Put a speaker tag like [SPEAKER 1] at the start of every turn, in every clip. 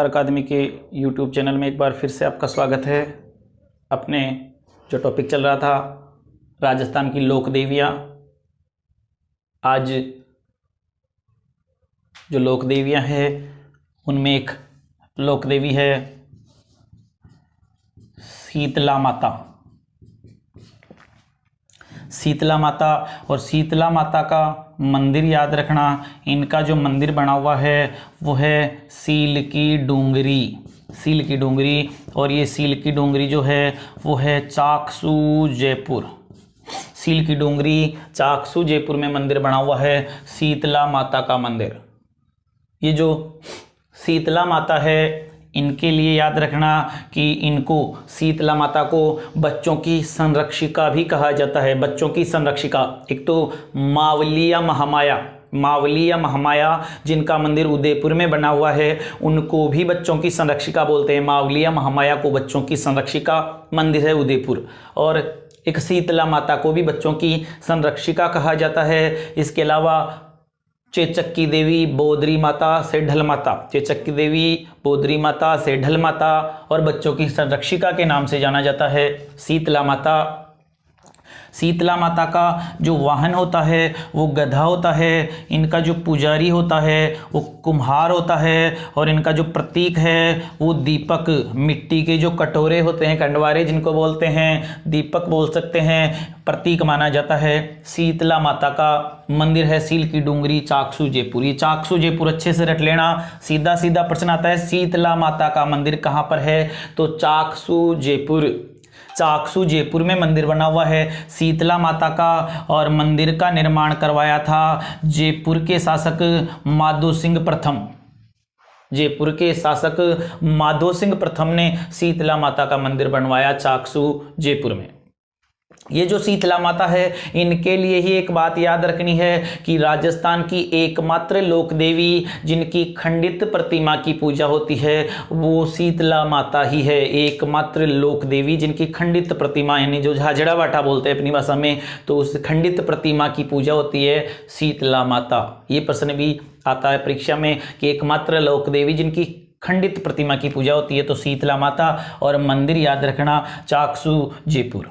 [SPEAKER 1] Star अकादमी के YouTube channel में एक बार फिर से आपका स्वागत है। अपने जो टॉपिक चल रहा था राजस्थान की लोक देवियाँ, आज जो लोक देवियाँ हैं उनमें एक लोक देवी है शीतला माता। शीतला माता और शीतला माता का मंदिर याद रखना। इनका जो मंदिर बना हुआ है वो है सील की डूंगरी। सील की डूंगरी, और ये सील की डूंगरी जो है वो है चाकसू जयपुर। सील की डूंगरी चाकसू जयपुर में मंदिर बना हुआ है शीतला माता का मंदिर। ये जो शीतला माता है इनके लिए याद रखना कि इनको शीतला माता को बच्चों की संरक्षिका भी कहा जाता है। बच्चों की संरक्षिका, एक तो मावलिया महामाया, मावलिया महामाया जिनका मंदिर उदयपुर में बना हुआ है उनको भी बच्चों की संरक्षिका बोलते हैं। मावलिया महामाया को बच्चों की संरक्षिका मंदिर है उदयपुर, और एक शीतला माता को भी बच्चों की संरक्षिका कहा जाता है। इसके अलावा चेचक की देवी, बोदरी माता, सेढल माता, चेचक की देवी, बोदरी माता, सेढल माता और बच्चों की संरक्षिका के नाम से जाना जाता है शीतला माता। शीतला माता का जो वाहन होता है वो गधा होता है। इनका जो पुजारी होता है वो कुम्हार होता है, और इनका जो प्रतीक है वो दीपक, मिट्टी के जो कटोरे होते हैं, कंडवारे जिनको बोलते हैं, दीपक बोल सकते हैं, प्रतीक माना जाता है। शीतला माता का मंदिर है सील की डूंगरी, चाकसू जयपुर। ये चाकसू जयपुर अच्छे से रट लेना, सीधा सीधा प्रश्न आता है शीतला माता का मंदिर कहाँ पर है, तो चाकसू जयपुर। चाकसू जयपुर में मंदिर बना हुआ है शीतला माता का, और मंदिर का निर्माण करवाया था जयपुर के शासक माधो सिंह प्रथम। जयपुर के शासक माधो सिंह प्रथम ने शीतला माता का मंदिर बनवाया चाकसू जयपुर में। ये जो शीतला माता है इनके लिए ही एक बात याद रखनी है कि राजस्थान की एकमात्र लोक देवी जिनकी खंडित प्रतिमा की पूजा होती है वो शीतला माता ही है। एकमात्र लोक देवी जिनकी खंडित प्रतिमा, यानी जो झाझड़ा बाटा बोलते हैं अपनी भाषा में, तो उस खंडित प्रतिमा की पूजा होती है शीतला माता। ये प्रश्न भी आता है परीक्षा में कि एकमात्र लोक देवी जिनकी खंडित प्रतिमा की पूजा होती है तो शीतला माता, और मंदिर याद रखना चाकसू जयपुर।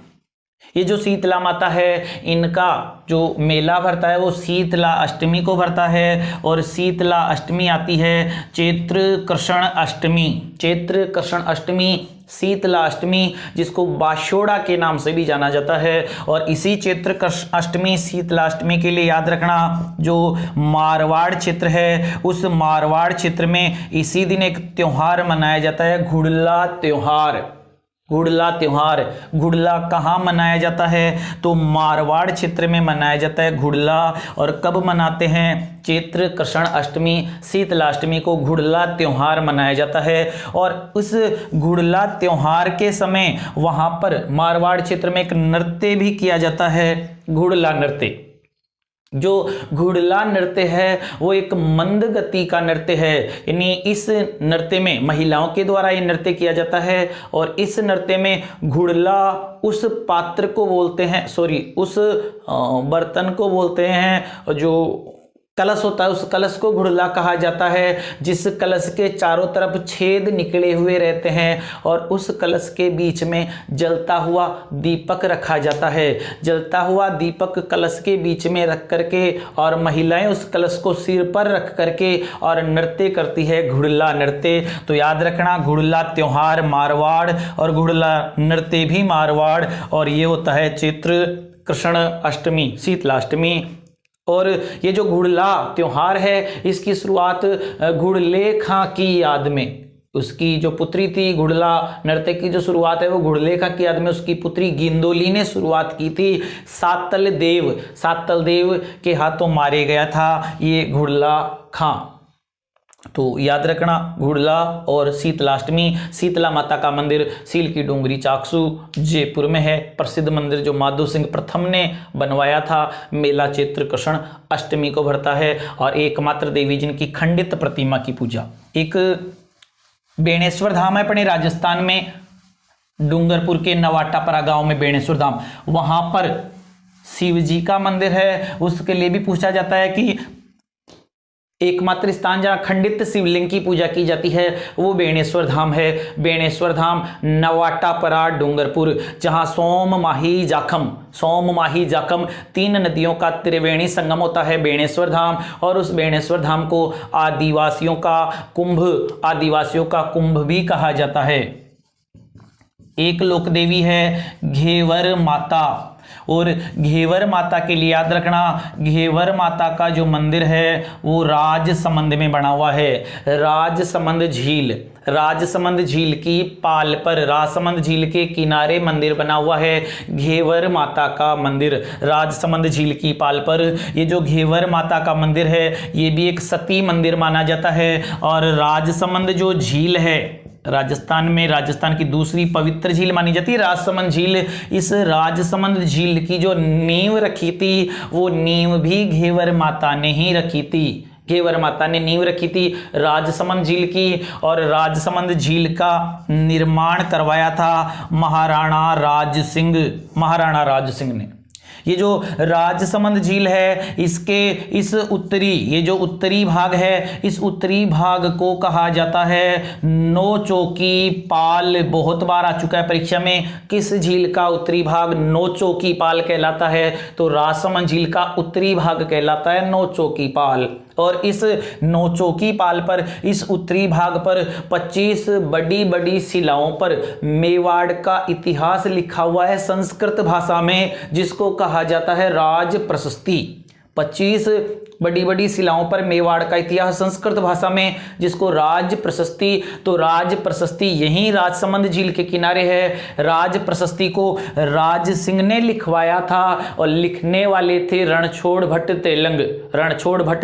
[SPEAKER 1] ये जो शीतला माता है इनका जो मेला भरता है वो शीतला अष्टमी को भरता है, और शीतला अष्टमी आती है चैत्र कृष्ण अष्टमी। चैत्र कृष्ण अष्टमी, शीतला अष्टमी, जिसको बाशोड़ा के नाम से भी जाना जाता है। और इसी चैत्र कृष्ण अष्टमी, शीतला अष्टमी के लिए याद रखना जो मारवाड़ क्षेत्र है उस मारवाड़ क्षेत्र में इसी दिन एक त्योहार मनाया जाता है, घुड़ला त्योहार। घुड़ला त्योहार, घुड़ला कहाँ मनाया जाता है तो मारवाड़ क्षेत्र में मनाया जाता है घुड़ला। और कब मनाते हैं, चैत्र कृष्ण अष्टमी, शीतला अष्टमी को घुड़ला त्योहार मनाया जाता है। और उस घुड़ला त्योहार के समय वहाँ पर मारवाड़ क्षेत्र में एक नृत्य भी किया जाता है, घुड़ला नृत्य। जो घुड़ला नृत्य है वो एक मंद गति का नृत्य है, यानी इस नृत्य में महिलाओं के द्वारा ये नृत्य किया जाता है। और इस नृत्य में घुड़ला उस पात्र को बोलते हैं, उस बर्तन को बोलते हैं, जो कलश होता है उस कलश को घुड़ला कहा जाता है, जिस कलश के चारों तरफ छेद निकले हुए रहते हैं, और उस कलश के बीच में जलता हुआ दीपक रखा जाता है। जलता हुआ दीपक कलश के बीच में रख करके और महिलाएं उस कलश को सिर पर रख करके और नृत्य करती है, घुड़ला नृत्य। तो याद रखना घुड़ला त्योहार मारवाड़ और घुड़ला नृत्य भी मारवाड़, और ये होता है चैत्र कृष्ण अष्टमी, शीतला अष्टमी। और ये जो घुड़ला त्योहार है इसकी शुरुआत घुड़लेखा की याद में, उसकी जो पुत्री थी, घुड़ला नृत्य की जो शुरुआत है वो घुड़लेखा की याद में उसकी पुत्री गिंदोली ने शुरुआत की थी। सातल देव के हाथों मारे गया था ये घुड़ला खां। तो याद रखना घुड़ला और शीतलाष्टमी। शीतला माता का मंदिर सील की डूंगरी चाकसू जयपुर में है। प्रसिद्ध मंदिर जो माधो सिंह प्रथम ने बनवाया था। मेला चैत्र कृष्ण अष्टमी को भरता है और एकमात्र देवी जिनकी खंडित प्रतिमा की पूजा। एक बेणेश्वर धाम है अपने राजस्थान में, डूंगरपुर के नवाटापरा गांव में बेणेश्वर धाम, वहां पर शिव जी का मंदिर है। उसके लिए भी पूछा जाता है कि एकमात्र स्थान जहाँ खंडित शिवलिंग की पूजा की जाती है वो बेणेश्वर धाम है। बेणेश्वर धाम नवाटापरा डूंगरपुर, जहाँ सोम माही जाखम 3 नदियों का त्रिवेणी संगम होता है बेणेश्वर धाम। और उस बेणेश्वर धाम को आदिवासियों का कुंभ भी कहा जाता है। एक लोक देवी है घेवर माता, और घेवर माता के लिए याद रखना, घेवर माता का जो मंदिर है वो राजसमंद में बना हुआ है। राजसमंद झील की पाल पर, राजसमंद झील के किनारे मंदिर बना हुआ है घेवर माता का मंदिर, राजसमंद झील की पाल पर। ये जो घेवर माता का मंदिर है ये भी एक सती मंदिर माना जाता है। और राजसमंद जो झील है राजस्थान की दूसरी पवित्र झील मानी जाती है राजसमंद झील। इस राजसमंद झील की जो नींव रखी थी वो नींव भी घेवर माता ने ही रखी थी। घेवर माता ने नींव रखी थी राजसमंद झील की, और राजसमंद झील का निर्माण करवाया था महाराणा राज सिंह ने। ये जो राजसमंद झील है इसके ये जो उत्तरी भाग है, इस उत्तरी भाग को कहा जाता है नौचौकी पाल। बहुत बार आ चुका है परीक्षा में, किस झील का उत्तरी भाग नौचौकी पाल कहलाता है? तो राजसमंद झील का उत्तरी भाग कहलाता है नौचौकी पाल। और इस नौचौकी पाल पर, इस उत्तरी भाग पर 25 बड़ी बड़ी शिलाओं पर मेवाड़ का इतिहास लिखा हुआ है संस्कृत भाषा में, जिसको कहा जाता है राज प्रशस्ति। 25 बड़ी बड़ी शिलाओं पर मेवाड़ का इतिहास संस्कृत भाषा में, जिसको राज प्रशस्ति। तो राज प्रशस्ति यहीं राजसमंद झील के किनारे है। राज प्रशस्ति को राज सिंह ने लिखवाया था, और लिखने वाले थे रणछोड़ भट्ट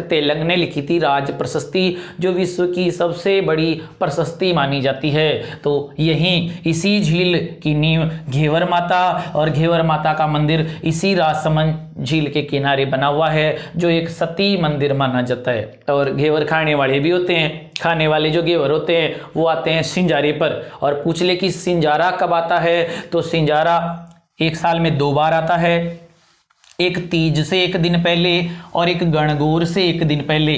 [SPEAKER 1] तेलंग ने लिखी थी राज प्रशस्ति, जो विश्व की सबसे बड़ी प्रशस्ति मानी जाती है। तो यहीं इसी झील की नींव घेवर माता, और घेवर माता का मंदिर इसी राजसमंद झील के किनारे बना हुआ है, जो एक सती मंदिर माना जाता है। और घेवर खाने वाले भी होते हैं, खाने वाले जो घेवर होते हैं वो आते हैं सिंजारे पर। और पूछ ले कि सिंजारा कब आता है, तो सिंजारा 1 साल में 2 बार आता है, एक तीज से 1 दिन पहले और एक गणगौर से 1 दिन पहले।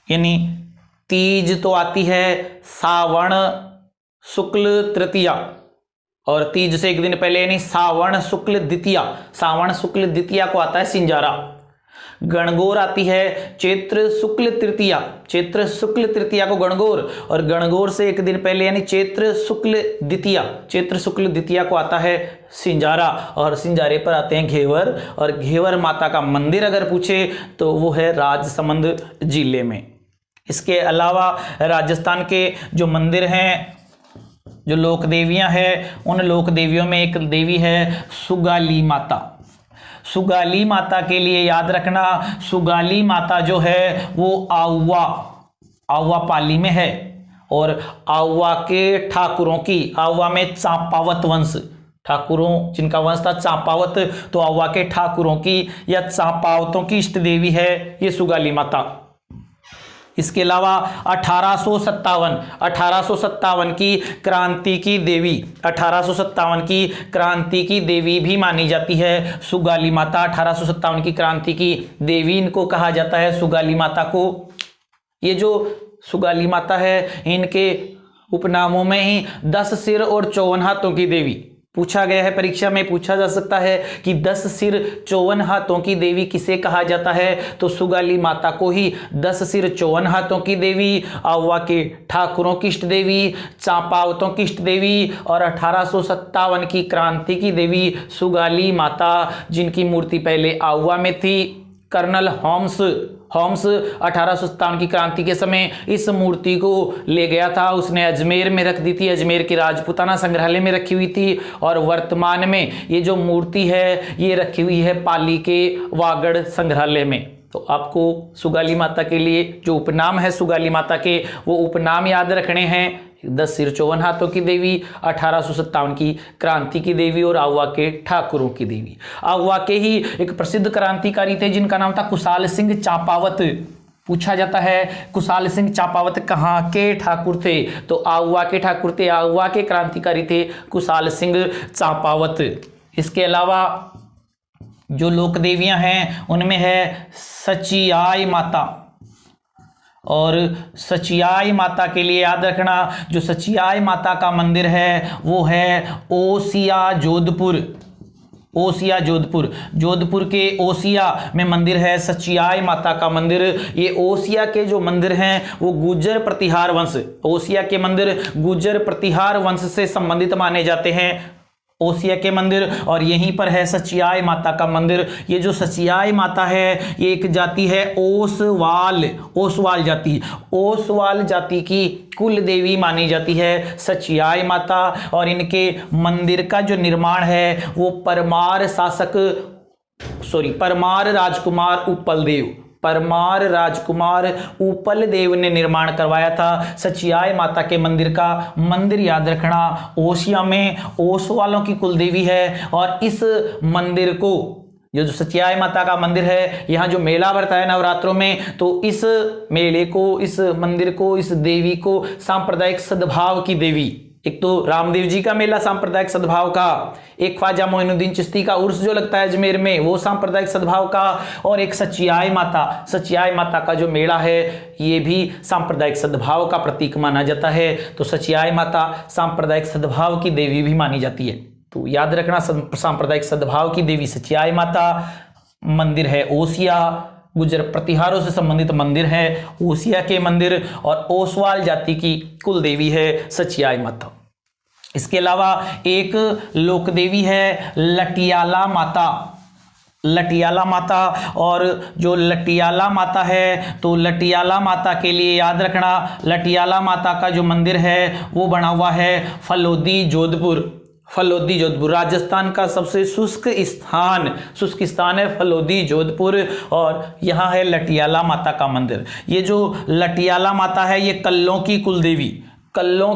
[SPEAKER 1] यानी तीज तो आती है सावन शुक्ल तृतीया, और तीज से 1 दिन पहले यानी सावन शुक्ल द्वितीया को आता है सिंजारा। गणगौर आती है चैत्र शुक्ल तृतीया को गणगौर, और गणगौर से 1 दिन पहले यानी चैत्र शुक्ल द्वितीया को आता है सिंजारा। और सिंजारे पर आते हैं घेवर, और घेवर माता का मंदिर अगर पूछे तो वो है राजसमंद जिले में। इसके अलावा राजस्थान के जो मंदिर हैं, जो लोक देवियां हैं, उन लोक देवियों में एक देवी है सुगाली माता। सुगाली माता के लिए याद रखना, सुगाली माता जो है वो आउवा पाली में है, और आउवा के ठाकुरों की, आउवा में चांपावत वंश, ठाकुरों जिनका वंश था चांपावत, तो आउवा के ठाकुरों की या चांपावतों की इष्ट देवी है ये सुगाली माता। इसके अलावा 1857 की क्रांति की देवी, 1857 की क्रांति की देवी भी मानी जाती है सुगाली माता। 1857 की क्रांति की देवी इनको कहा जाता है सुगाली माता को। ये जो सुगाली माता है इनके उपनामों में ही 10 सिर और 54 हाथों की देवी पूछा गया है। परीक्षा में पूछा जा सकता है कि 10 सिर 54 हाथों की देवी किसे कहा जाता है, तो सुगाली माता को ही 10 सिर 54 हाथों की देवी, आउवा के ठाकुरों की इष्ट देवी, चांपावतों की इष्ट देवी, और 1857 की क्रांति की देवी सुगाली माता, जिनकी मूर्ति पहले आउवा में थी। कर्नल होम्स 1857 की क्रांति के समय इस मूर्ति को ले गया था, उसने अजमेर में रख दी थी, अजमेर के राजपूताना संग्रहालय में रखी हुई थी। और वर्तमान में ये जो मूर्ति है ये रखी हुई है पाली के वागड़ संग्रहालय में। तो आपको सुगाली माता के लिए जो उपनाम है सुगाली माता के, वो उपनाम याद रखने हैं। 10 सिर 54 हाथों की देवी, 1857 की क्रांति की देवी, और आउवा के ठाकुरों की देवी। आउवा के ही एक प्रसिद्ध क्रांतिकारी थे जिनका नाम था कुशाल सिंह चांपावत। पूछा जाता है कुशाल सिंह चांपावत कहाँ के ठाकुर थे, तो आउवा के ठाकुर थे, आउवा के क्रांतिकारी थे कुशाल सिंह चांपावत। इसके अलावा जो लोक देवियां हैं उनमें है सचियाई माता, और सचियाई माता के लिए याद रखना, जो सचियाई माता का मंदिर है वो है ओसिया जोधपुर। ओसिया जोधपुर, जोधपुर के ओसिया में मंदिर है सचियाई माता का मंदिर। ये ओसिया के जो मंदिर हैं वो गुर्जर प्रतिहार वंश, ओसिया के मंदिर गुर्जर प्रतिहार वंश से संबंधित माने जाते हैं, ओसिया के मंदिर। और यहीं पर है सचियाई माता का मंदिर। ये जो सचियाई माता है ये एक जाति है ओसवाल, ओसवाल जाति, ओसवाल जाति की कुल देवी मानी जाती है सचियाई माता। और इनके मंदिर का जो निर्माण है वो परमार राजकुमार उपलदेव, परमार राजकुमार उपलदेव ने निर्माण करवाया था सचियाई माता के मंदिर का। मंदिर याद रखना ओसिया में ओसवालों की कुलदेवी है। और इस मंदिर को, ये जो सचियाई माता का मंदिर है, यहाँ जो मेला भरता है नवरात्रों में, तो इस मेले को, इस मंदिर को, इस देवी को सांप्रदायिक सद्भाव की देवी, एक तो रामदेव जी का मेला सांप्रदायिक सद्भाव का, एक ख्वाजा मोइनुद्दीन चिश्ती का उर्स जो लगता है अजमेर में वो सांप्रदायिक सद्भाव का, और एक सचियाई माता का जो मेला है ये भी सांप्रदायिक सद्भाव का प्रतीक माना जाता है। तो सचियाई माता सांप्रदायिक सद्भाव की देवी भी मानी जाती है। तो याद रखना सांप्रदायिक सद्भाव की देवी सचियाई माता, मंदिर है ओसिया, गुर्जर प्रतिहारों से संबंधित मंदिर है ओसिया के मंदिर, और ओसवाल जाति की कुल देवी है सचियाई माता। इसके अलावा एक लोक देवी है लटियाला माता, लटियाला माता। और जो लटियाला माता है तो लटियाला माता के लिए याद रखना लटियाला माता का जो मंदिर है वो बना हुआ है फलोदी जोधपुर, फलोदी जोधपुर, राजस्थान का सबसे शुष्क स्थान है फलोदी जोधपुर। और यहाँ है लटियाला माता का मंदिर। ये जो लटियाला माता है ये कल्लों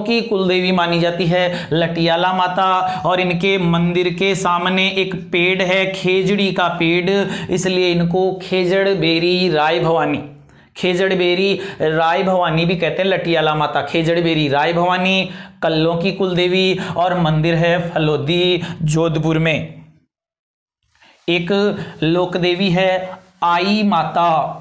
[SPEAKER 1] की कुलदेवी मानी जाती है लटियाला माता। और इनके मंदिर के सामने एक पेड़ है खेजड़ी का पेड़, इसलिए इनको खेजड़बेरी राय भवानी भी कहते हैं लटियाला माता, खेजड़बेरी राय भवानी कल्लों की कुलदेवी। और मंदिर है फलोदी जोधपुर में। एक लोक देवी है आई माता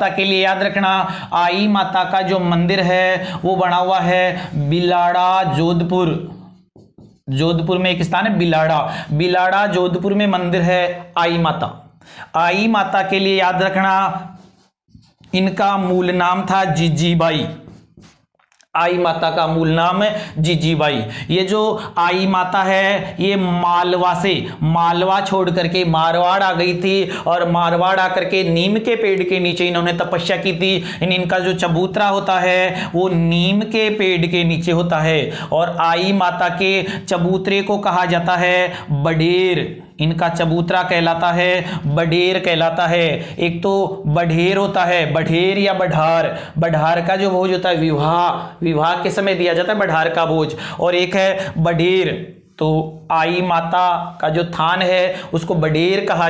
[SPEAKER 1] के लिए याद रखना आई माता का जो मंदिर है वो बना हुआ है बिलाड़ा जोधपुर में एक स्थान है बिलाड़ा जोधपुर में मंदिर है आई माता के लिए याद रखना इनका मूल नाम था जीजीबाई, आई माता का मूल नाम है जीजीबाई। ये जो आई माता है ये मालवा छोड़ करके मारवाड़ आ गई थी, और मारवाड़ आकर के नीम के पेड़ के नीचे इन्होंने तपस्या की थी। इनका जो चबूतरा होता है वो नीम के पेड़ के नीचे होता है, और आई माता के चबूतरे को कहा जाता है बडेर, इनका चबूतरा कहलाता है बडेर कहलाता है। एक तो बढेर होता है, बढेर या बढ़ार का जो भोज होता है विवाह के समय दिया जाता है बढ़ार का भोज, और एक है बडेर। तो आई माता का जो थान है उसको बडेर कहा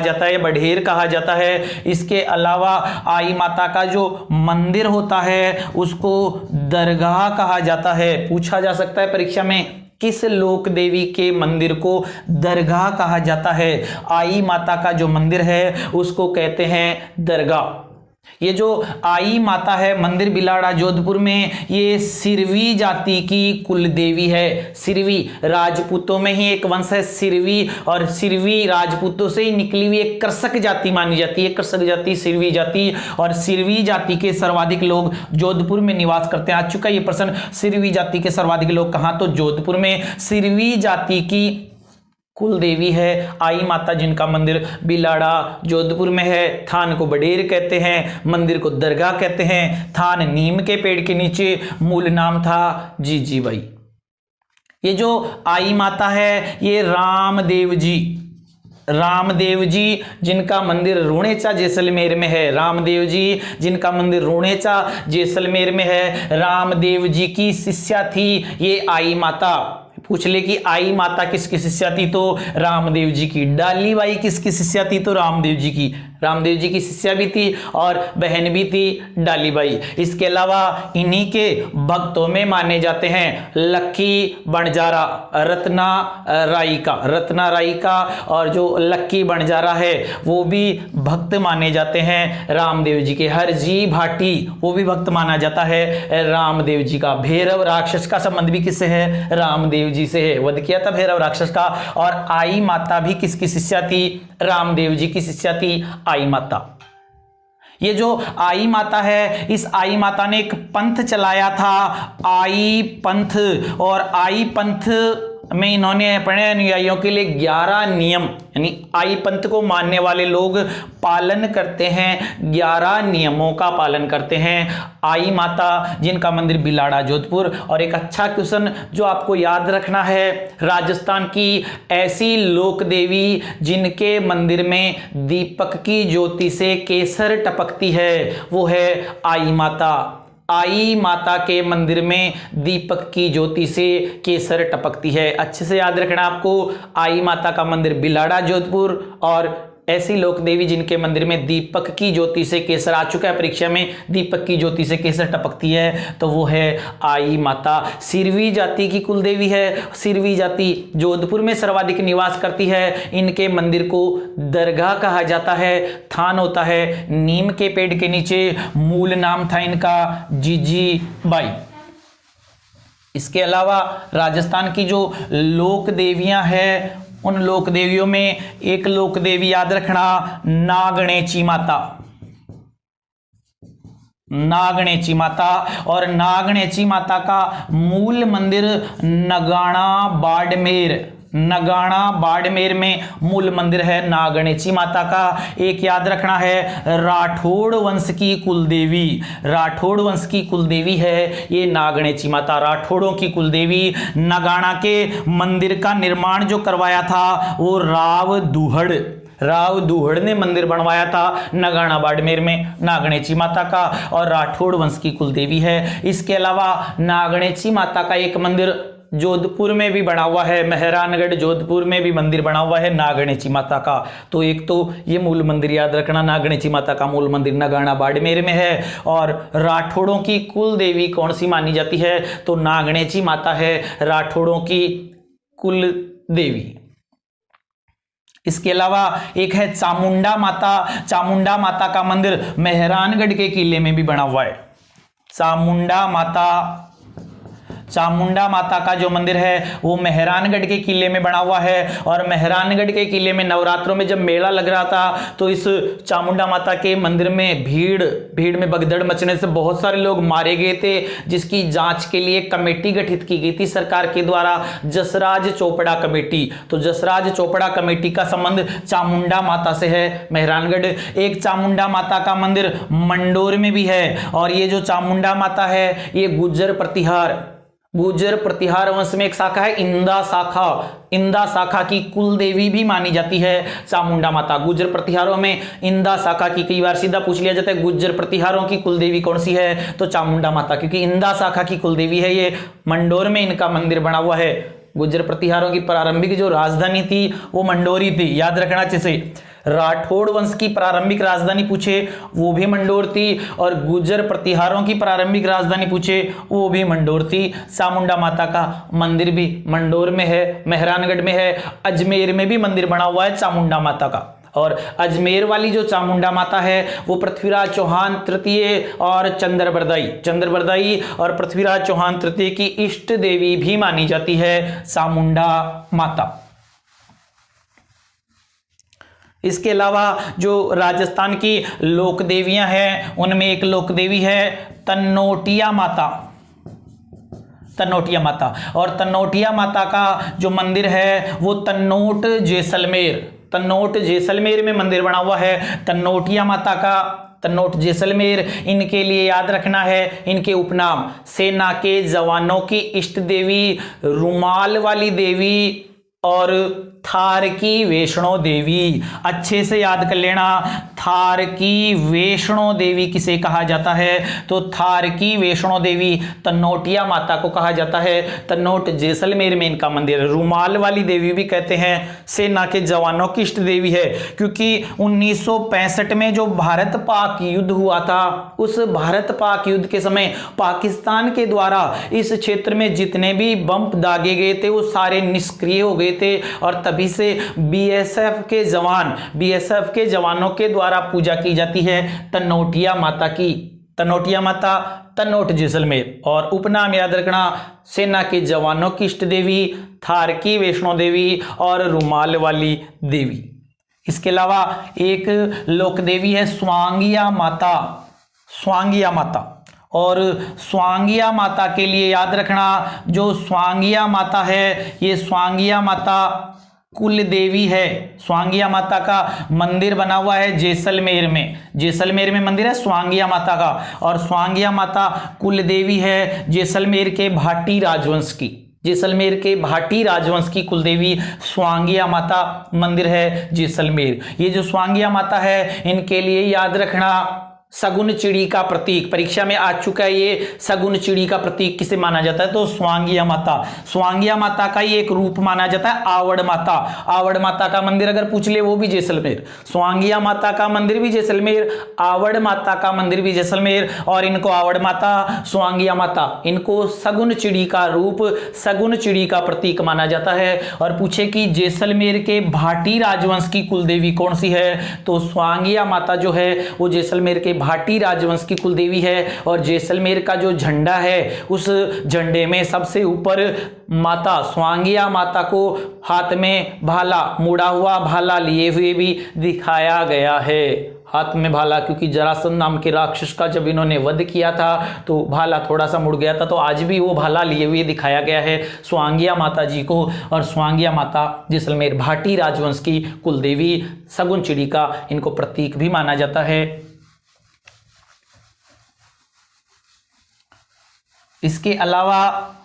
[SPEAKER 1] जाता है, इसके अलावा आई माता का जो मंदिर होता है उसको दरगाह कहा जाता है। पूछा जा सकता है परीक्षा में किस लोक देवी के मंदिर को दरगाह कहा जाता है? आई माता का जो मंदिर है उसको कहते हैं दरगाह। ये जो आई माता है मंदिर बिलाड़ा जोधपुर में, ये सिरवी जाति की कुल देवी है। सिरवी राजपूतों में ही एक वंश है सिरवी, और सिरवी राजपूतों से ही निकली हुई एक कृषक जाति मानी जाती है, कृषक जाति सिरवी जाति। और सिरवी जाति के सर्वाधिक लोग जोधपुर में निवास करते हैं। आ चुका ये प्रश्न, सिरवी जाति के सर्वाधिक लोग कहाँ? तो जोधपुर में। सिरवी जाति की कुल देवी है आई माता, जिनका मंदिर बिलाड़ा जोधपुर में है। थान को बडेर कहते हैं, मंदिर को दरगाह कहते हैं। थान नीम के पेड़ के नीचे, मूल नाम था जीजीबाई। ये जो आई माता है ये रामदेव जी जिनका मंदिर रुणेचा जैसलमेर में है, रामदेव जी जिनका मंदिर रुणेचा जैसलमेर में है, रामदेव जी की शिष्या थी ये आई माता। पूछ ले कि आई माता किसकी शिष्या थी? तो रामदेव जी की। डाली बाई किसकी शिष्या थी? तो रामदेव जी की। रामदेव जी की शिष्या भी थी और बहन भी थी डालीबाई। इसके अलावा इन्हीं के भक्तों में माने जाते हैं लक्की बंजारा, रत्ना राई का और जो लक्की बंजारा है वो भी भक्त माने जाते हैं रामदेव जी के। हरजी भाटी वो भी भक्त माना जाता है रामदेव जी का। भैरव राक्षस का संबंध भी किससे है? रामदेव जी से है, वध किया था भैरव राक्षस का। और आई माता भी किसकी शिष्या थी? रामदेव जी की शिष्या थी आई माता। ये जो आई माता है, इस आई माता ने एक पंथ चलाया था, आई पंथ। और आई पंथ में इन्होंने अपने अनुयायियों के लिए 11 नियम, यानी आई पंथ को मानने वाले लोग पालन करते हैं, 11 नियमों का पालन करते हैं। आई माता जिनका मंदिर बिलाड़ा जोधपुर। और एक अच्छा क्वेश्चन जो आपको याद रखना है, राजस्थान की ऐसी लोक देवी जिनके मंदिर में दीपक की ज्योति से केसर टपकती है, वो है आई माता। आई माता के मंदिर में दीपक की ज्योति से केसर टपकती है। अच्छे से याद रखना आपको, आई माता का मंदिर बिलाड़ा जोधपुर। और ऐसी लोक देवी जिनके मंदिर में दीपक की ज्योति से केसर आ चुका है परीक्षा में, दीपक की ज्योति से केसर टपकती है, तो वो है आई माता। सिरवी जाति की कुल देवी है। सिरवी जाति जोधपुर में सर्वाधिक निवास करती है। इनके मंदिर को दरगाह कहा जाता है। थान होता है नीम के पेड़ के नीचे। मूल नाम था इनका जीजी बाई। इसके अलावा राजस्थान की जो लोक देवियां हैं, उन लोक देवियों में एक लोक देवी याद रखना, नागणेची माता। नागणेची माता। और नागणेची माता का मूल मंदिर नगाना बाड़मेर, नगाना बाड़मेर में मूल मंदिर है नागणेची माता का। एक याद रखना है, राठौड़ वंश की कुलदेवी, राठौड़ वंश की कुलदेवी है ये नागणेची माता, राठौड़ों की कुलदेवी। नगाना के मंदिर का निर्माण जो करवाया था वो राव दूहड़ ने मंदिर बनवाया था नगाना बाड़मेर में, नागणेची माता का। और राठौड़ वंश की कुलदेवी है। इसके अलावा नागणेची माता का एक मंदिर जोधपुर में भी बना हुआ है, मेहरानगढ़ जोधपुर में भी मंदिर बना हुआ है नागणेची माता का। तो एक तो ये मूल मंदिर याद रखना, नागणेची माता का मूल मंदिर नगाना बाड़मेर में है। और राठौड़ों की कुल देवी कौन सी मानी जाती है? तो नागणेची माता है राठौड़ों की कुल देवी। इसके अलावा एक है चामुंडा माता। चामुंडा माता का मंदिर मेहरानगढ़ के किले में भी बना हुआ है। चामुंडा माता का जो मंदिर है वो मेहरानगढ़ के किले में बना हुआ है। और मेहरानगढ़ के किले में नवरात्रों में जब मेला लग रहा था तो इस चामुंडा माता के मंदिर में भीड़ में भगदड़ मचने से बहुत सारे लोग मारे गए थे, जिसकी जांच के लिए कमेटी गठित की गई थी सरकार के द्वारा, जसराज चोपड़ा कमेटी। तो जसराज चोपड़ा कमेटी का संबंध चामुंडा माता से है मेहरानगढ़। एक चामुंडा माता का मंदिर मंडोर में भी है। और ये जो चामुंडा माता है ये गुर्जर प्रतिहार वंश में एक शाखा है इंदा शाखा की कुल देवी भी मानी जाती है चामुंडा माता। गुर्जर प्रतिहारों में इंदा शाखा की, कई बार सीधा पूछ लिया जाता है गुर्जर प्रतिहारों की कुल देवी कौन सी है, तो चामुंडा माता, क्योंकि इंदा शाखा की कुल देवी है ये। मंडोर में इनका मंदिर बना हुआ है। गुर्जर प्रतिहारों की प्रारंभिक जो राजधानी थी वो मंडोरी थी, याद रखना अच्छे से। राठौड़ वंश की प्रारंभिक राजधानी पूछे वो भी मंडोर थी, और गुर्जर प्रतिहारों की प्रारंभिक राजधानी पूछे वो भी मंडोर थी। चामुंडा माता का मंदिर भी मंडोर में है, मेहरानगढ़ में है। अजमेर में भी मंदिर बना हुआ है चामुंडा माता का। और अजमेर वाली जो चामुंडा माता है वो पृथ्वीराज चौहान तृतीय और चंद्रबरदाई और पृथ्वीराज चौहान तृतीय की इष्ट देवी भी मानी जाती है चामुंडा माता। इसके अलावा जो राजस्थान की लोक देवियां हैं उनमें एक लोक देवी है तन्नोटिया माता। और तन्नोटिया माता का जो मंदिर है वो तन्नोट जैसलमेर में मंदिर बना हुआ है तन्नोटिया माता का। तन्नोट जैसलमेर, इनके लिए याद रखना है इनके उपनाम, सेना के जवानों की इष्ट देवी, रुमाल वाली देवी और थार की वैष्णो देवी, अच्छे से याद कर लेना। थार की वैष्णो देवी किसे कहा जाता है? तो थार की वैष्णो देवी तन्नोटिया माता को कहा जाता है। तन्नोट जैसलमेर में इनका मंदिर है। रुमाल वाली देवी भी कहते हैं, सेना के जवानों की इष्ट देवी है, क्योंकि 1965 में जो भारत पाक युद्ध हुआ था, उस भारत पाक युद्ध के समय पाकिस्तान के द्वारा इस क्षेत्र में जितने भी बम दागे गए थे वो सारे निष्क्रिय हो गए थे, और तभी से बीएसएफ के जवानों के द्वारा पूजा की जाती है तन्नोटिया माता की। तन्नोटिया माता, तन्नोट जैसलमेर, और उपनाम याद रखना, सेना के जवानों की इष्ट देवी, थार की वैष्णो देवी और रुमाल वाली देवी। इसके अलावा एक लोक देवी है स्वांगिया माता। स्वांगिया माता, और स्वांगिया माता के लिए याद रखना, जो स्वांगिया माता है ये स्वांगिया माता कुल देवी है। स्वांगिया माता का मंदिर बना हुआ है जैसलमेर में। जैसलमेर में मंदिर है स्वांगिया माता का, और स्वांगिया माता कुल देवी है जैसलमेर के भाटी राजवंश की। जैसलमेर के भाटी राजवंश की कुलदेवी स्वांगिया माता मंदिर है जैसलमेर। ये जो स्वांगिया माता है, इनके लिए याद रखना, सगुन चिड़ी का प्रतीक, परीक्षा में आ चुका है ये। सगुन चिड़ी का प्रतीक किसे माना जाता है? तो स्वांगिया माता। स्वांगिया माता का ही एक रूप माना जाता है आवड़ माता। आवड़ माता का मंदिर अगर पूछ ले वो भी जैसलमेर। स्वांगिया माता का मंदिर भी जैसलमेर, आवड़ माता का मंदिर भी जैसलमेर, और इनको आवड़ माता, स्वांगिया माता, इनको सगुन चिड़ी का रूप, सगुन चिड़ी का प्रतीक माना जाता है। और पूछे कि जैसलमेर के भाटी राजवंश की कुलदेवी कौन सी है? तो स्वांगिया माता जो है वो जैसलमेर के भाटी राजवंश की कुलदेवी है। और जैसलमेर का जो झंडा है, उस झंडे में सबसे ऊपर माता स्वांगिया माता को हाथ में भाला, मुड़ा हुआ भाला लिए हुए भी दिखाया गया है। हाथ में भाला, क्योंकि जरासंध नाम के राक्षस का जब इन्होंने वध किया था तो भाला थोड़ा सा मुड़ गया था, तो आज भी वो भाला लिए हुए दिखाया गया है स्वांगिया माता जी को। और स्वांगिया माता जैसलमेर भाटी राजवंश की कुलदेवी, सगुन चिड़ी का इनको प्रतीक भी माना जाता है। इसके अलावा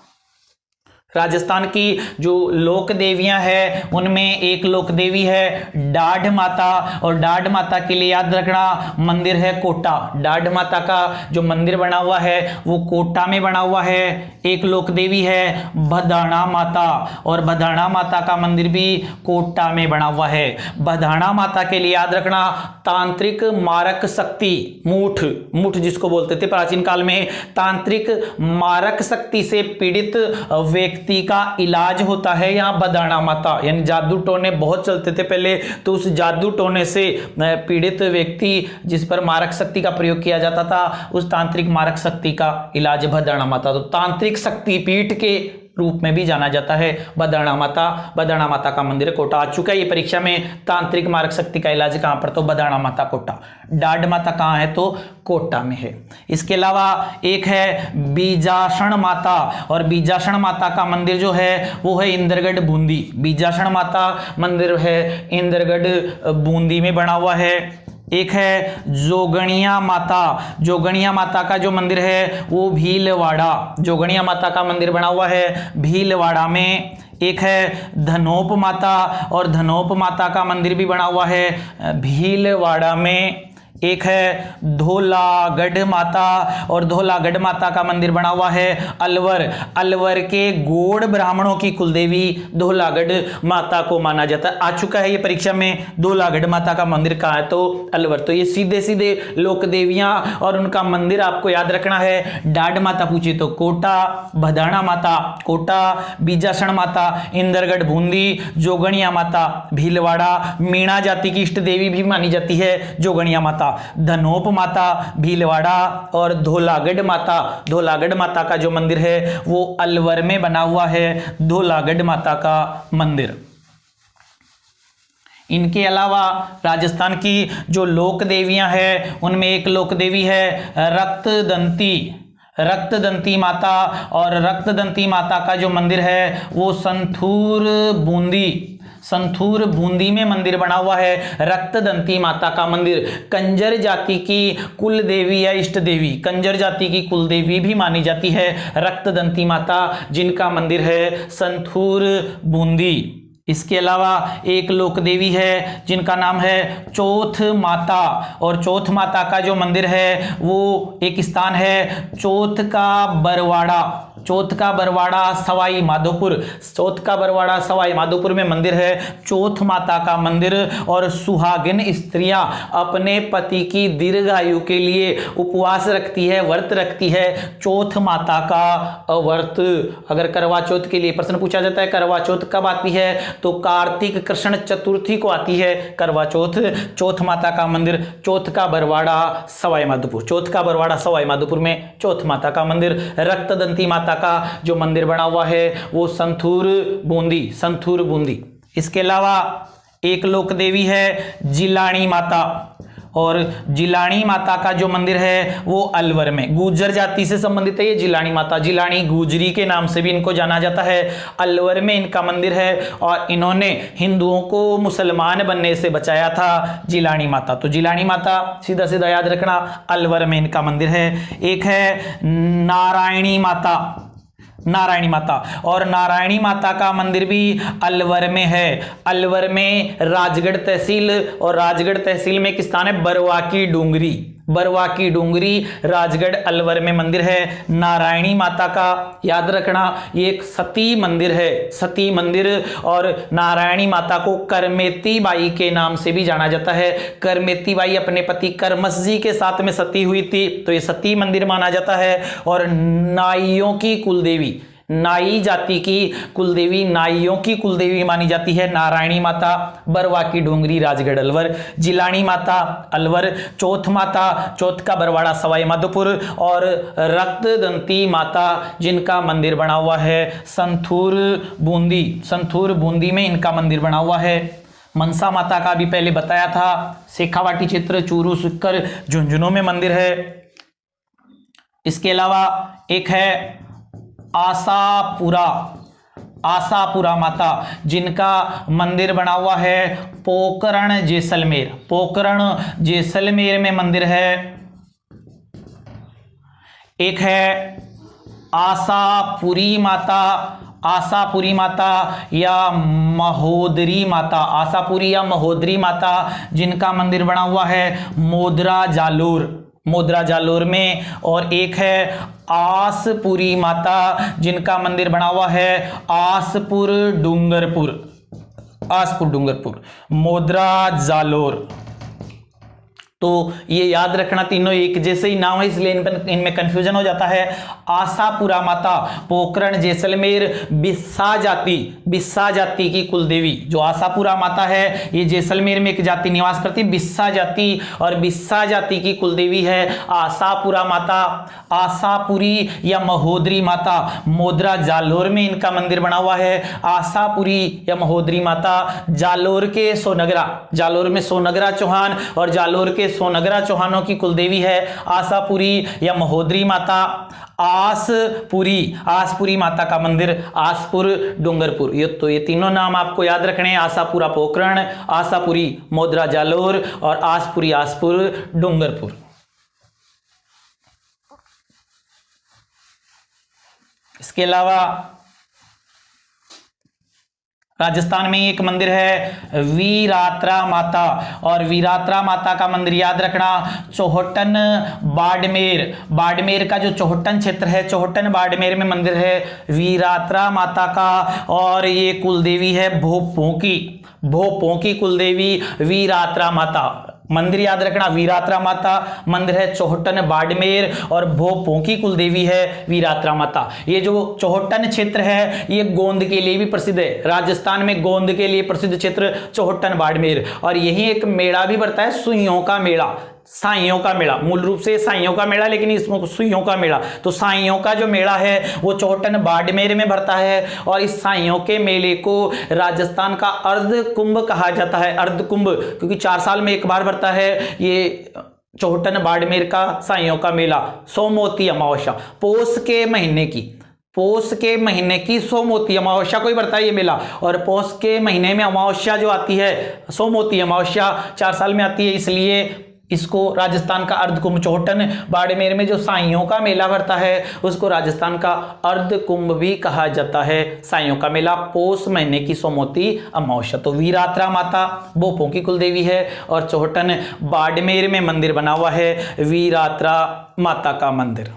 [SPEAKER 1] राजस्थान की जो लोक देवियां हैं उनमें एक लोक देवी है डाढ़ माता, और डाढ़ माता के लिए याद रखना मंदिर है कोटा। डाढ़ माता का जो मंदिर बना हुआ है वो कोटा में बना हुआ है। एक लोक देवी है बधाना माता, और बधाना माता का मंदिर भी कोटा में बना हुआ है। बधाना माता के लिए याद रखना तांत्रिक मारक शक्ति, मूठ जिसको बोलते थे प्राचीन काल में, तांत्रिक मारक शक्ति से पीड़ित व्यक्ति का इलाज होता है यहाँ बधाना माता। यानी जादू टोने बहुत चलते थे पहले, तो उस जादू टोने से पीड़ित व्यक्ति जिस पर मारक शक्ति का प्रयोग किया जाता था, उस तांत्रिक मारक शक्ति का इलाज बधाना माता। तो तांत्रिक शक्ति पीठ के रूप में भी जाना जाता है बधाना माता। बधाना माता का मंदिर कोटा आ चुका है ये परीक्षा में। तांत्रिक मारक शक्ति का इलाज कहां पर? तो बधाना माता कोटा। डाढ़ माता कहां है? तो कोटा में है। इसके अलावा एक है बीजासण माता, और बीजासण माता का मंदिर जो है वो है इंद्रगढ़ बूंदी। बीजासण माता मंदिर है इंद्रगढ़ बूंदी में बना हुआ है। एक है जोगणिया माता। जोगणिया माता का जो मंदिर है वो भीलवाड़ा, जोगणिया माता का मंदिर बना हुआ है भीलवाड़ा में। एक है धनोप माता, और धनोप माता का मंदिर भी बना हुआ है भीलवाड़ा में। एक है धोलागढ़ माता, और धोलागढ़ माता का मंदिर बना हुआ है अलवर। अलवर के गोड़ ब्राह्मणों की कुलदेवी धोलागढ़ माता को माना जाता है। आ चुका है ये परीक्षा में। धोलागढ़ माता का मंदिर कहाँ है? तो अलवर। तो ये सीधे सीधे लोक देवियां और उनका मंदिर आपको याद रखना है। डाढ़ माता पूछे तो कोटा, बधाना माता कोटा, बीजासण माता इंद्रगढ़ बूंदी, जोगणिया माता भीलवाड़ा, मीणा जाति की इष्ट देवी भी मानी जाती है जोगणिया माता, धनोप माता भीलवाड़ा, और धोलागढ़ माता। धोलागढ़ माता का जो मंदिर है वो अलवर में बना हुआ है, धोलागढ़ माता का मंदिर। इनके अलावा राजस्थान की जो लोक देवियां हैं उनमें एक लोक देवी है रक्तदंती माता, और रक्तदंती माता का जो मंदिर है वो संथूर बूंदी में मंदिर बना हुआ है रक्तदंती माता का मंदिर। कंजर जाति की कुल देवी या इष्ट देवी, कंजर जाति की कुल देवी भी मानी जाती है रक्तदंती माता, जिनका मंदिर है संथूर बूंदी। इसके अलावा एक लोक देवी है जिनका नाम है चौथ माता, और चौथ माता का जो मंदिर है वो एक स्थान है चौथ का बरवाड़ा, चौथ का बरवाड़ा सवाई माधोपुर, चौथ का बरवाड़ा सवाई माधोपुर में मंदिर है चौथ माता का मंदिर। और सुहागिन स्त्रियां अपने पति की दीर्घायु के लिए उपवास रखती है, व्रत रखती है चौथ माता का व्रत। अगर करवा चौथ के लिए प्रश्न पूछा जाता है करवा चौथ कब आती है, तो कार्तिक कृष्ण चतुर्थी को आती है करवा चौथ। चौथ माता का मंदिर चौथ का बरवाड़ा सवाई माधोपुर, चौथ का बरवाड़ा सवाई माधोपुर में चौथ माता का मंदिर। रक्तदंती माता का जो मंदिर बना हुआ है वो संथूर बूंदी, संथूर बूंदी। इसके अलावा एक लोक देवी है जिलानी माता, और जिलानी माता का जो मंदिर है वो अलवर में, गुर्जर जाति से संबंधित है ये जिलानी माता, जिलानी गुजरी के नाम से भी इनको जाना जाता है। अलवर में इनका मंदिर है और इन्होंने हिंदुओं को मुसलमान बनने से बचाया था, जिलानी माता। तो जिलानी माता सीधा सीधा याद रखना, अलवर में इनका मंदिर है। एक है नारायणी माता, नारायणी माता, और नारायणी माता का मंदिर भी अलवर में है। अलवर में राजगढ़ तहसील, और राजगढ़ तहसील में एक स्थान है बरवा की डूंगरी, बरवा की डूंगरी राजगढ़ अलवर में मंदिर है नारायणी माता का। याद रखना ये एक सती मंदिर है, सती मंदिर। और नारायणी माता को करमेती बाई के नाम से भी जाना जाता है, करमेती बाई अपने पति करमस जी के साथ में सती हुई थी, तो ये सती मंदिर माना जाता है। और नाइयों की कुलदेवी, नाई जाति की कुलदेवी, नाइयों की कुलदेवी मानी जाती है नारायणी माता, बरवा की डूंगरी राजगढ़ अलवर। जिलानी माता अलवर, चौथ माता चौथ का बरवाड़ा सवाई माधोपुर, और रक्तदंती माता जिनका मंदिर बना हुआ है संथूर बूंदी, संथूर बूंदी में इनका मंदिर बना हुआ है। मनसा माता का भी पहले बताया था, शेखावाटी क्षेत्र चूरू सिक्कर झुंझुनू में मंदिर है। इसके अलावा एक है आशापुरा, आशापुरा माता जिनका मंदिर बना हुआ है पोकरण जैसलमेर, पोकरण जैसलमेर में मंदिर है। एक है आशापुरी माता, आशापुरी माता या महोदरी माता, आशापुरी या महोदरी माता जिनका मंदिर बना हुआ है मोदरा जालोर, मोदरा जालोर में। और एक है आसपुरी माता जिनका मंदिर बना हुआ है आसपुर डूंगरपुर, आसपुर डूंगरपुर, मोदरा जालोर। तो ये याद रखना तीनों एक जैसे ही नाम है इसलिए इनमें कंफ्यूजन हो जाता है। आशापुरा माता पोकरण जैसलमेर बिस्सा जाति, बिस्सा जाति की कुलदेवी। जो आशापुरा माता है ये जैसलमेर में एक जाति निवास करती है बिस्सा जाति, और बिस्सा जाति की कुलदेवी है आशापुरा माता। आशापुरी या महोदरी माता मोदरा जालोर में इनका मंदिर बना हुआ है। आशापुरी या महोदरी माता जालोर के सोनगरा, जालोर में सोनगरा चौहान और जालोर के सोनगरा चौहानों की कुलदेवी है आशापुरी या महोदरी माता। आसपुरी, आसपुरी माता का मंदिर आसपुर डूंगरपुर। ये तीनों नाम आपको याद रखने हैं, आशापुरा पोकरण, आशापुरी मोदरा जालोर और आसपुरी आसपुर डूंगरपुर। इसके अलावा राजस्थान में एक मंदिर है वीरात्रा माता, और वीरात्रा माता का मंदिर याद रखना चौहटन बाड़मेर, बाड़मेर का जो चौहटन क्षेत्र है चौहटन बाड़मेर में मंदिर है वीरात्रा माता का। और ये कुलदेवी है भोपों की, भोपों की कुलदेवी वीरात्रा माता। मंदिर याद रखना वीरात्रा माता, मंदिर है चौहटन बाड़मेर और भोपों की कुलदेवी है वीरात्रा माता। ये जो चौहटन क्षेत्र है ये गोंद के लिए भी प्रसिद्ध है, राजस्थान में गोंद के लिए प्रसिद्ध क्षेत्र चौहटन बाड़मेर। और यही एक मेला भी पड़ता है सुइयों का मेला, साइयों का मेला, मूल रूप से साइयों का मेला लेकिन इसमें सुइयों का मेला। तो साइयों का जो मेला है वो चौहटन बाड़मेर में भरता है, और इस साइयों के मेले को राजस्थान का अर्ध कुंभ कहा जाता है, अर्ध कुंभ, क्योंकि 4 साल में एक बार भरता है ये चौहटन बाड़मेर का साइयों का मेला। सोमवती अमावस्या पौष के महीने की, पौष के महीने की सोमवती अमावस्या को ही बढ़ता है ये मेला। और पौष के महीने में अमावस्या जो आती है सोमवती अमावस्या 4 साल में आती है, इसलिए इसको राजस्थान का अर्धकुंभ चौहटन, बाड़मेर में जो साइयों का मेला भरता है उसको राजस्थान का अर्धकुंभ भी कहा जाता है। साइयों का मेला पौष महीने की सोमवती अमावस्या। तो वीरात्रा माता भोपों की कुलदेवी है और चौहटन बाड़मेर में मंदिर बना हुआ है वीरात्रा माता का मंदिर।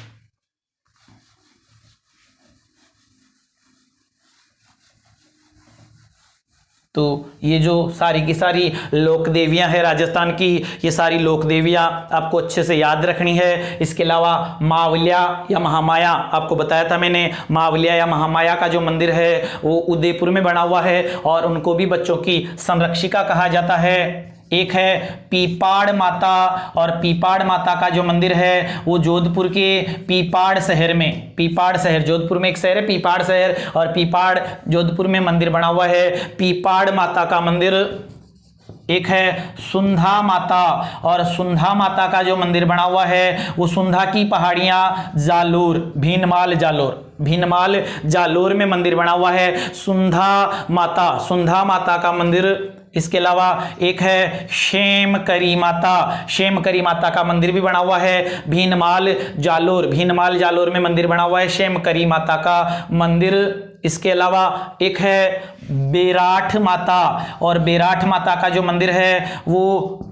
[SPEAKER 1] तो ये जो सारी की सारी लोक देवियां हैं राजस्थान की, ये सारी लोक देवियां आपको अच्छे से याद रखनी है। इसके अलावा मावलिया या महामाया, आपको बताया था मैंने, मावलिया या महामाया का जो मंदिर है वो उदयपुर में बना हुआ है और उनको भी बच्चों की संरक्षिका कहा जाता है। एक है पीपाड़ माता, और पीपाड़ माता का जो मंदिर है वो जोधपुर के पीपाड़ शहर में, पीपाड़ शहर, जोधपुर में एक शहर है पीपाड़ शहर, और पीपाड़ जोधपुर में मंदिर बना हुआ है पीपाड़ माता का मंदिर। एक है सुंधा माता, और सुंधा माता का जो मंदिर बना हुआ है वो सुंधा की पहाड़ियां जालोर, भीनमाल जालोर, भीनमाल जालोर में मंदिर बना हुआ है सुंधा माता, सुंधा माता का मंदिर। इसके अलावा एक है शेमकरी माता, शेमकरी माता का मंदिर भी बना हुआ है भीनमाल जालोर, भीनमाल जालोर में मंदिर बना हुआ है शेमकरी माता का मंदिर। इसके अलावा एक है बेराठ माता, और बेराठ माता का जो मंदिर है वो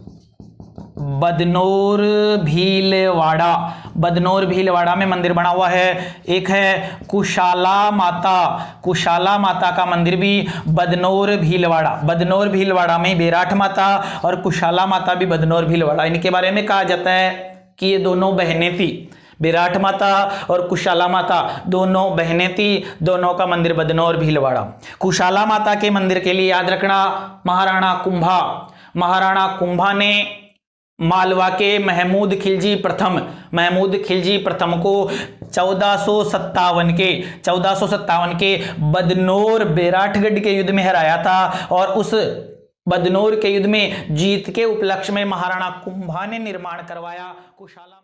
[SPEAKER 1] बदनौर भीलवाड़ा, बदनौर भीलवाड़ा में मंदिर बना हुआ है। एक है कुशाला माता, कुशाला माता का मंदिर भी बदनौर भीलवाड़ा, बदनौर भीलवाड़ा में बेराठ माता और कुशाला माता भी बदनौर भीलवाड़ा। इनके बारे में कहा जाता है कि ये दोनों बहनें थी, बेराठ माता और कुशाला माता दोनों बहनें थी, दोनों का मंदिर बदनौर भीलवाड़ा। कुशाला माता के मंदिर के लिए याद रखना महाराणा कुंभा, महाराणा कुंभा ने मालवा के महमूद खिलजी प्रथम, महमूद खिलजी प्रथम को 1457 के बदनौर बेराठगढ़ के युद्ध में हराया था, और उस बदनौर के युद्ध में जीत के उपलक्ष्य में महाराणा कुंभा ने निर्माण करवाया कुशाला।